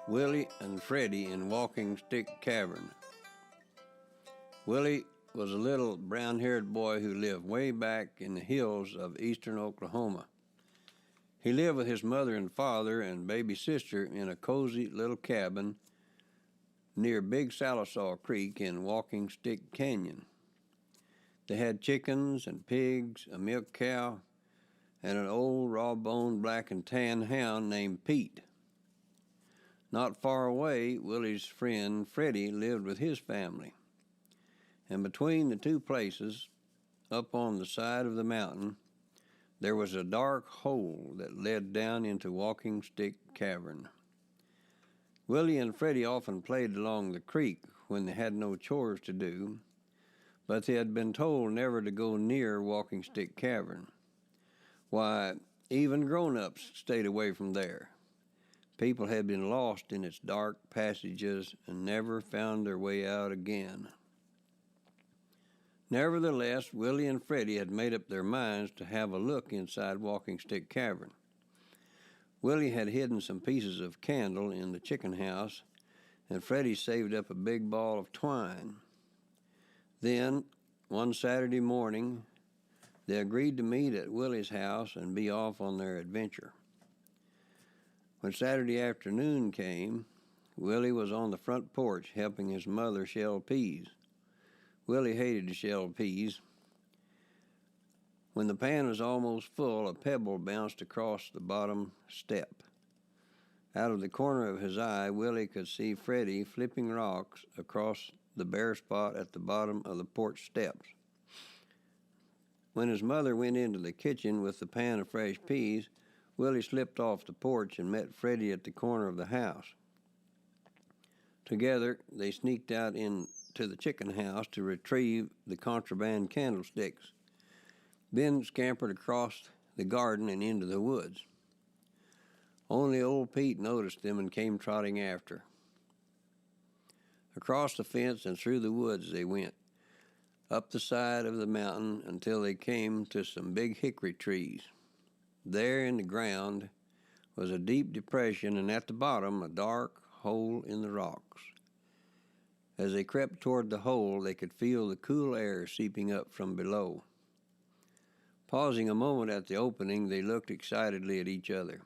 Willie and Freddie in Walking Stick Cavern. Willie was a little brown-haired boy who lived way back in the hills of eastern Oklahoma. He lived with his mother and father and baby sister in a cozy little cabin near Big Salisaw Creek in Walking Stick Canyon. They had chickens and pigs, a milk cow, and an old raw-boned black and tan hound named Pete. Not far away, Willie's friend Freddie lived with his family. And between the two places, up on the side of the mountain, there was a dark hole that led down into Walking Stick Cavern. Willie and Freddie often played along the creek when they had no chores to do, but they had been told never to go near Walking Stick Cavern. Why, even grown-ups stayed away from there. People had been lost in its dark passages and never found their way out again. Nevertheless, Willie and Freddie had made up their minds to have a look inside Walking Stick Cavern. Willie had hidden some pieces of candle in the chicken house, and Freddie saved up a big ball of twine. Then, one Saturday morning, they agreed to meet at Willie's house and be off on their adventure. When Saturday afternoon came, Willie was on the front porch helping his mother shell peas. Willie hated to shell peas. When the pan was almost full, a pebble bounced across the bottom step. Out of the corner of his eye, Willie could see Freddie flipping rocks across the bare spot at the bottom of the porch steps. When his mother went into the kitchen with the pan of fresh peas, Willie slipped off the porch and met Freddie at the corner of the house. Together, they sneaked out into the chicken house to retrieve the contraband candlesticks, then scampered across the garden and into the woods. Only old Pete noticed them and came trotting after. Across the fence and through the woods they went, up the side of the mountain until they came to some big hickory trees. There in the ground was a deep depression, and at the bottom a dark hole in the rocks. As they crept toward the hole, they could feel the cool air seeping up from below. Pausing a moment at the opening, they looked excitedly at each other.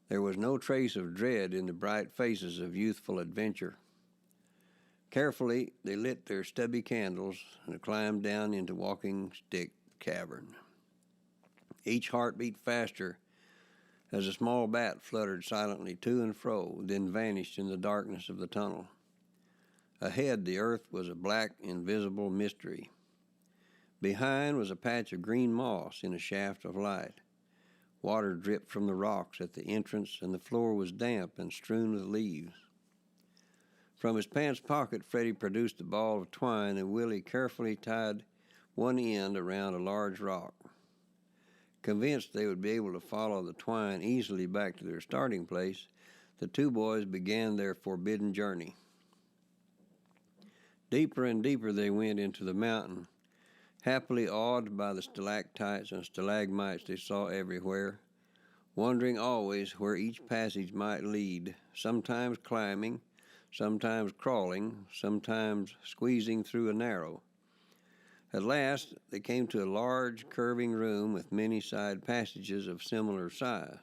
There was no trace of dread in the bright faces of youthful adventure. Carefully, they lit their stubby candles and climbed down into Walking Stick Cavern. Each heart beat faster as a small bat fluttered silently to and fro, then vanished in the darkness of the tunnel. Ahead, the earth was a black, invisible mystery. Behind was a patch of green moss in a shaft of light. Water dripped from the rocks at the entrance, and the floor was damp and strewn with leaves. From his pants pocket, Freddie produced a ball of twine, and Willie carefully tied one end around a large rock. Convinced they would be able to follow the twine easily back to their starting place, the two boys began their forbidden journey. Deeper and deeper they went into the mountain, happily awed by the stalactites and stalagmites they saw everywhere, wondering always where each passage might lead, sometimes climbing, sometimes crawling, sometimes squeezing through a narrow. At last, they came to a large, curving room with many side passages of similar size.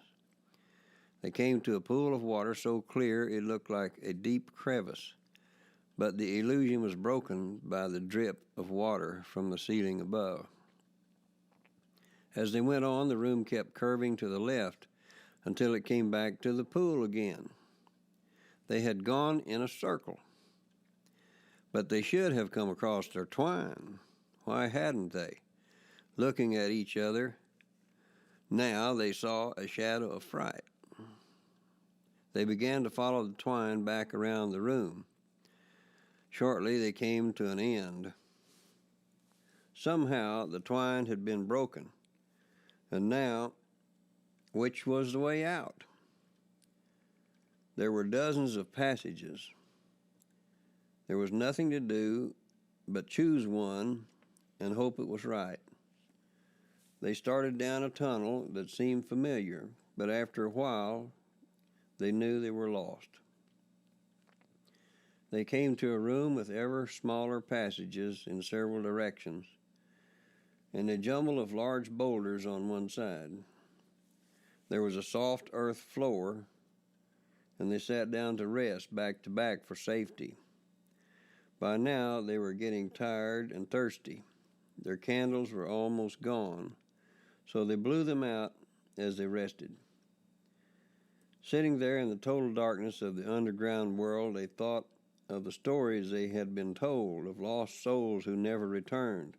They came to a pool of water so clear it looked like a deep crevice, but the illusion was broken by the drip of water from the ceiling above. As they went on, the room kept curving to the left until it came back to the pool again. They had gone in a circle, but they should have come across their twine. Why hadn't they? Looking at each other, now they saw a shadow of fright. They began to follow the twine back around the room. Shortly they came to an end. Somehow the twine had been broken, and now, which was the way out? There were dozens of passages. There was nothing to do but choose one and hope it was right. They started down a tunnel that seemed familiar, but after a while they knew they were lost. They came to a room with ever smaller passages in several directions, and a jumble of large boulders on one side. There was a soft earth floor, and they sat down to rest back to back for safety. By now, they were getting tired and thirsty. Their candles were almost gone, so they blew them out as they rested. Sitting there in the total darkness of the underground world, they thought of the stories they had been told of lost souls who never returned,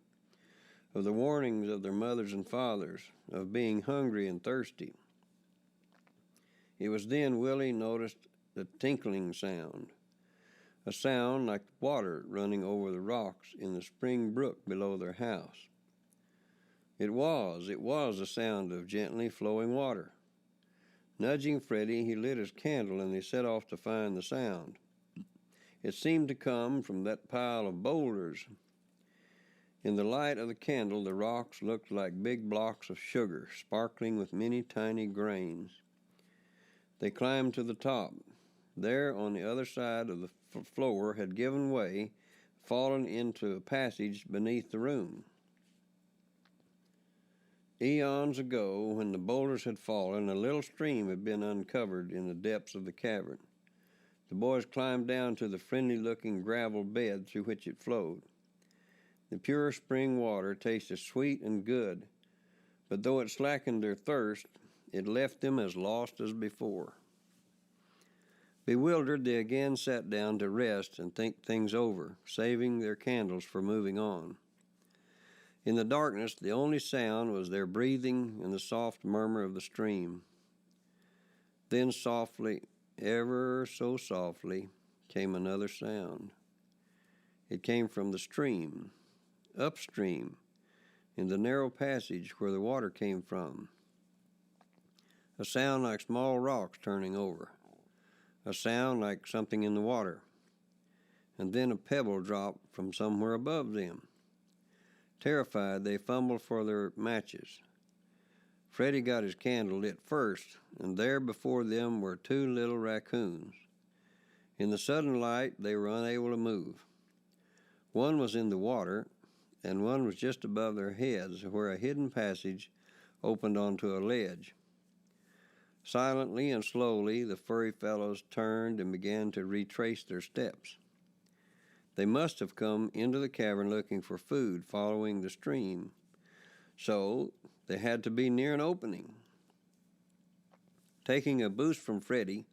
of the warnings of their mothers and fathers, of being hungry and thirsty. It was then Willie noticed the tinkling sound, a sound like water running over the rocks in the spring brook below their house. It was the sound of gently flowing water. Nudging Freddie, he lit his candle and they set off to find the sound. It seemed to come from that pile of boulders. In the light of the candle, the rocks looked like big blocks of sugar, sparkling with many tiny grains. They climbed to the top. There, on the other side of the floor, had given way, fallen into a passage beneath the room. Eons ago, when the boulders had fallen, a little stream had been uncovered in the depths of the cavern. The boys climbed down to the friendly-looking gravel bed through which it flowed. The pure spring water tasted sweet and good, but though it slackened their thirst, it left them as lost as before. Bewildered, they again sat down to rest and think things over, saving their candles for moving on. In the darkness, the only sound was their breathing and the soft murmur of the stream. Then softly, ever so softly, came another sound. It came from the stream, upstream, in the narrow passage where the water came from. A sound like small rocks turning over. A sound like something in the water. And then a pebble dropped from somewhere above them. Terrified, they fumbled for their matches. Freddie got his candle lit first, and there before them were two little raccoons. In the sudden light, they were unable to move. One was in the water, and one was just above their heads, where a hidden passage opened onto a ledge. Silently and slowly, the furry fellows turned and began to retrace their steps. They must have come into the cavern looking for food, following the stream. So they had to be near an opening. Taking a boost from Freddie,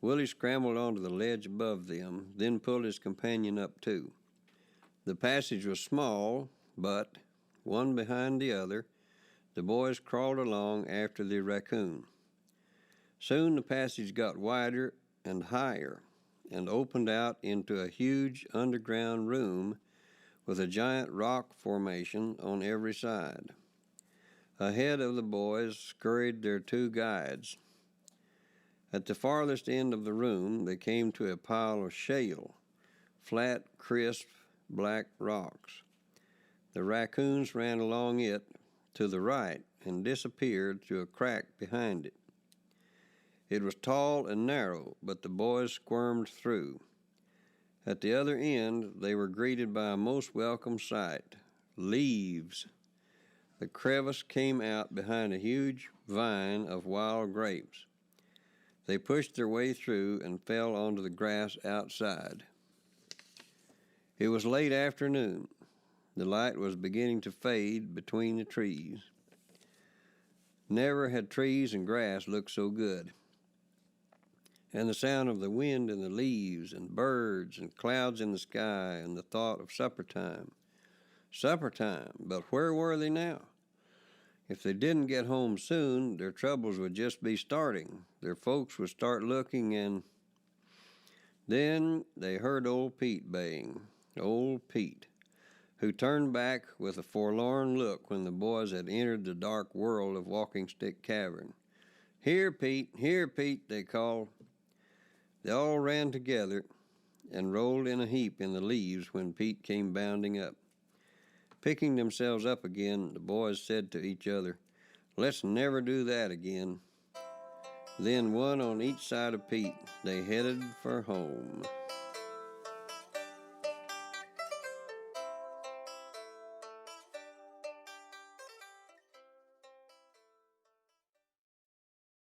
Willie scrambled onto the ledge above them, then pulled his companion up too. The passage was small, but, one behind the other, the boys crawled along after the raccoon. Soon the passage got wider and higher, and opened out into a huge underground room with a giant rock formation on every side. Ahead of the boys scurried their two guides. At the farthest end of the room, they came to a pile of shale, flat, crisp, black rocks. The raccoons ran along it to the right and disappeared through a crack behind it. It was tall and narrow, but the boys squirmed through. At the other end, they were greeted by a most welcome sight: leaves. The crevice came out behind a huge vine of wild grapes. They pushed their way through and fell onto the grass outside. It was late afternoon. The light was beginning to fade between the trees. Never had trees and grass looked so good. And the sound of the wind in the leaves and birds and clouds in the sky and the thought of supper time. Supper time, but where were they now? If they didn't get home soon, their troubles would just be starting. Their folks would start looking, and then they heard old Pete baying. Old Pete, who turned back with a forlorn look when the boys had entered the dark world of Walking Stick Cavern. Here, Pete, they called. They all ran together and rolled in a heap in the leaves when Pete came bounding up. Picking themselves up again, the boys said to each other, "Let's never do that again." then one on each side of Pete. They headed for home.